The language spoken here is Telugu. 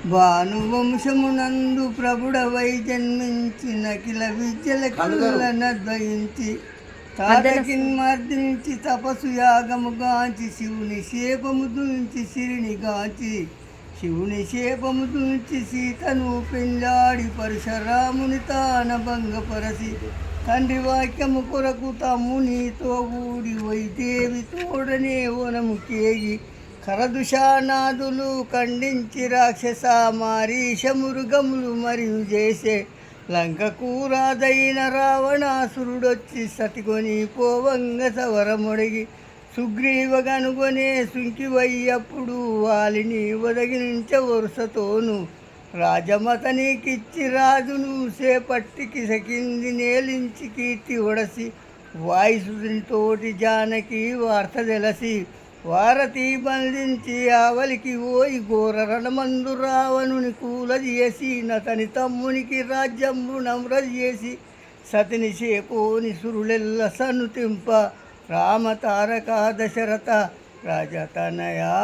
భానువంశమునందు ప్రభుడవై జన్మించిన కిల విద్యల కిల్లనద్వయించి తాటకిన్మర్దించి తపసు యాగముగాంచి శివుని శేపము దుంచి సిరిని గాంచి శివుని శేపము దుంచి సీతను పెంజాడి పరశురాముని తాన భంగపరసి తండ్రి వాక్యము కొరకు తమ్మునితో కూడి వైదేవి తోడనే వనము కేగి కరదుషానాదులు ఖండించి రాక్షస మారీష మృగములు మరియు చేసే లంకకు రాదైన రావణాసురుడొచ్చి సతికొని పోవంగ సవరముడిగి సుగ్రీవ గనుగొనే సుంకివయ్యప్పుడు వాలిని ఒదగించ వరుసతోను రాజమతనికిచ్చి రాజును సేపట్టికి సకింది నేలించి కీర్తి ఒడసి వాయుసుతోటి జానకి వార్త తెలసి వారతి బంధించి ఆవలికి ఓయి ఘోర రణమందు రావణుని కూలజేసి నతని తమ్మునికి రాజ్యంబు నమ్రజేసి సతిని చేపోని సురులెల్ల సన్నుతింప రామ తారక దశరథ రాజతనయా